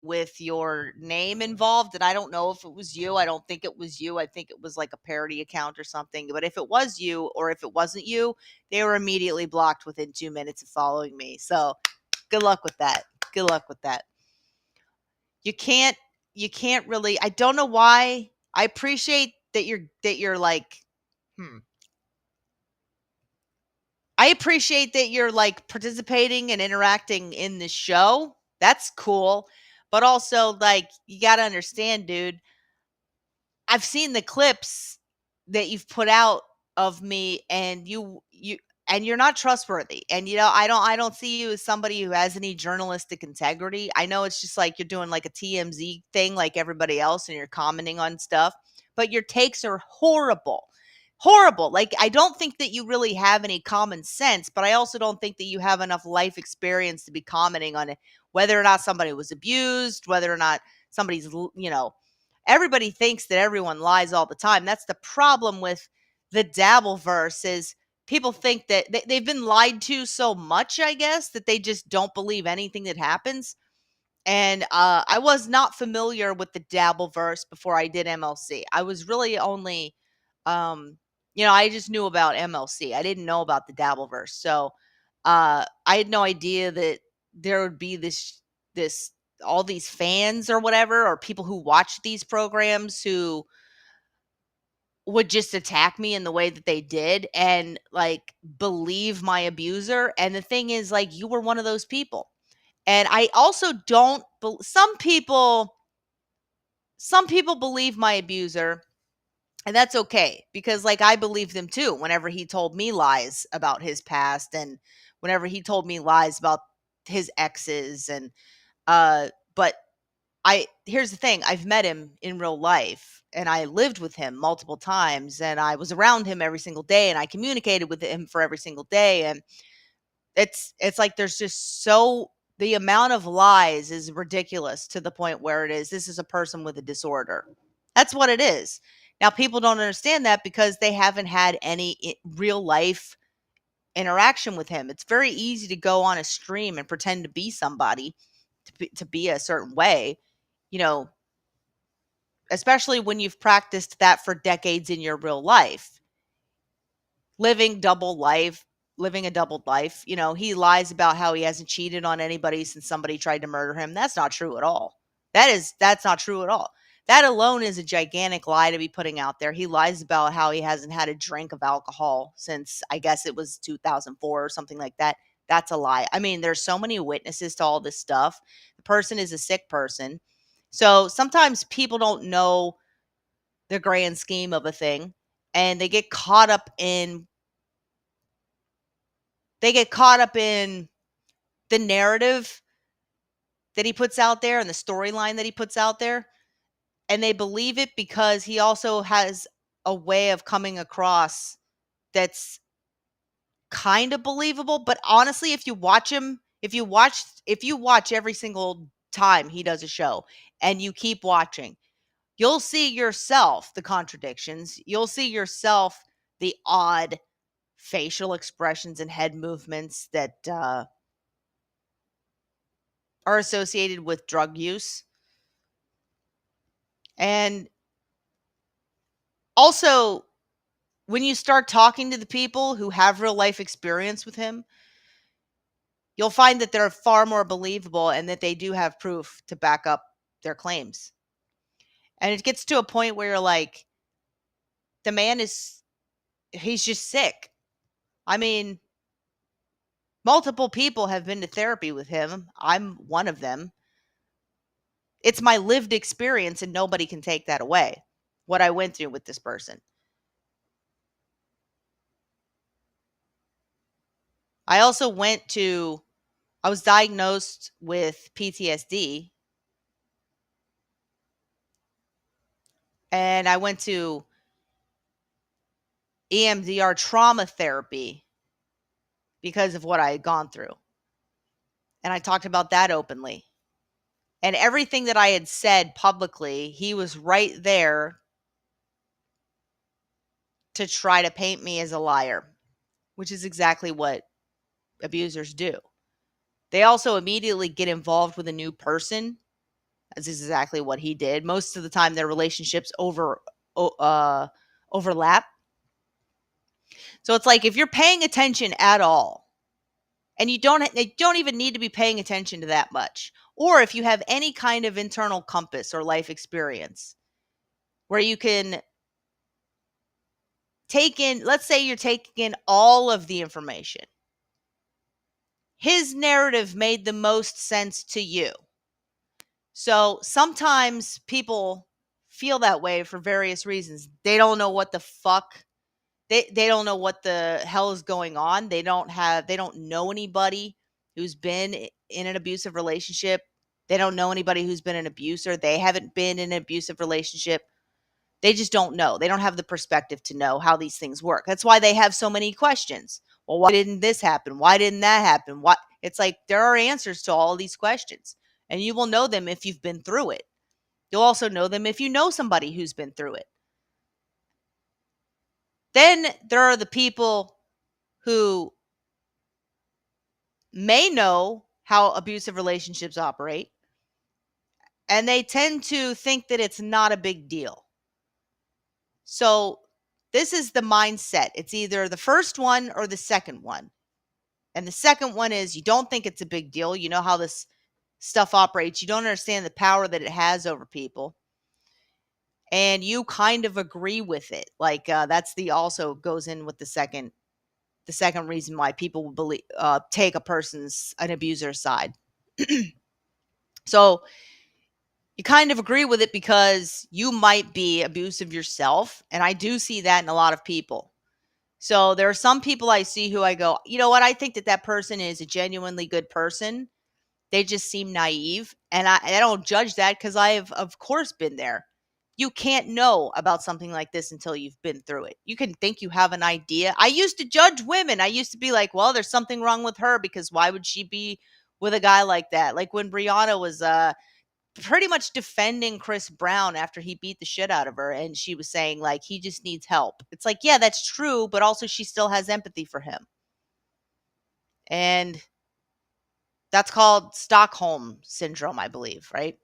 with your name involved, and I don't know if it was you. I don't think it was you. I think it was like a parody account or something. But if it was you or if it wasn't you, they were immediately blocked within 2 minutes of following me. So good luck with that. Good luck with that. You can't really, I don't know why. I appreciate that you're like, I appreciate that you're like participating and interacting in this show. That's cool. But also, like, you got to understand, dude, I've seen the clips that you've put out of me, and you're not trustworthy. And I don't see you as somebody who has any journalistic integrity. I know it's just like you're doing like a TMZ thing like everybody else and you're commenting on stuff, but your takes are horrible. Horrible. Like, I don't think that you really have any common sense, but I also don't think that you have enough life experience to be commenting on it, whether or not somebody was abused, whether or not somebody's, everybody thinks that everyone lies all the time. That's the problem with the Dabbleverse, is people think that they've been lied to so much, I guess, that they just don't believe anything that happens. And I was not familiar with the Dabbleverse before I did MLC. I was really only, I just knew about MLC. I didn't know about the Dabbleverse. So I had no idea that there would be this all these fans or whatever, or people who watch these programs who would just attack me in the way that they did and like believe my abuser. And the thing is, like, you were one of those people. And I also don't some people believe my abuser, and that's okay, because like I believe them too whenever he told me lies about his past, and whenever he told me lies about his exes. And but here's the thing, I've met him in real life, and I lived with him multiple times, and I was around him every single day, and I communicated with him for every single day. And it's like there's just the amount of lies is ridiculous, to the point where this is a person with a disorder. That's what it is. Now, people don't understand that because they haven't had any real life interaction with him. It's very easy to go on a stream and pretend to be somebody, to be a certain way, you know, especially when you've practiced that for decades in your real life. Living a doubled life. He lies about how he hasn't cheated on anybody since somebody tried to murder him. That's not true at all. That's not true at all. That alone is a gigantic lie to be putting out there. He lies about how he hasn't had a drink of alcohol since, I guess it was 2004 or something like that. That's a lie. I mean, there's so many witnesses to all this stuff. The person is a sick person. So sometimes people don't know the grand scheme of a thing, and they get caught up in the narrative that he puts out there and the storyline that he puts out there. And they believe it because he also has a way of coming across that's kind of believable. But honestly, if you watch him, if you watch every single time he does a show and you keep watching, you'll see yourself the contradictions. You'll see yourself the odd facial expressions and head movements that are associated with drug use. And also, when you start talking to the people who have real life experience with him, you'll find that they're far more believable and that they do have proof to back up their claims. And it gets to a point where you're like, the man he's just sick. I mean, multiple people have been to therapy with him. I'm one of them. It's my lived experience, and nobody can take that away, what I went through with this person. I also I was diagnosed with PTSD, and I went to EMDR trauma therapy because of what I had gone through. And I talked about that openly. And everything that I had said publicly, he was right there to try to paint me as a liar, which is exactly what abusers do. They also immediately get involved with a new person That's exactly what he did. Most of the time, their relationships overlap. So it's like if you're paying attention at all, and you don't even need to be paying attention to that much, or if you have any kind of internal compass or life experience where you can take in, let's say you're taking in all of the information. His narrative made the most sense to you. So sometimes people feel that way for various reasons. They don't know what the fuck they don't know what the hell is going on. They don't know anybody who's been in an abusive relationship. They don't know anybody who's been an abuser. They haven't been in an abusive relationship. They just don't know. They don't have the perspective to know how these things work. That's why they have so many questions. Well, why didn't this happen? Why didn't that happen? What? It's like there are answers to all of these questions, and you will know them if you've been through it. You'll also know them if you know somebody who's been through it. Then there are the people who may know how abusive relationships operate, and they tend to think that it's not a big deal. So this is the mindset. It's either the first one or the second one. And the second one is you don't think it's a big deal. You know how this stuff operates. You don't understand the power that it has over people. And you kind of agree with it. Like that's the also goes in with the second reason why people will believe take an abuser's side. So you kind of agree with it because you might be abusive yourself, and I do see that in a lot of people. So there are some people I see who I go, you know what? I think that person is a genuinely good person. They just seem naive, and I don't judge that because I have, of course, been there. You can't know about something like this until you've been through it. You can think you have an idea. I used to judge women. I used to be like, well, there's something wrong with her because why would she be with a guy like that? Like when Brianna was pretty much defending Chris Brown after he beat the shit out of her, and she was saying like he just needs help. It's like, yeah, that's true, but also she still has empathy for him. And that's called Stockholm syndrome, I believe, right?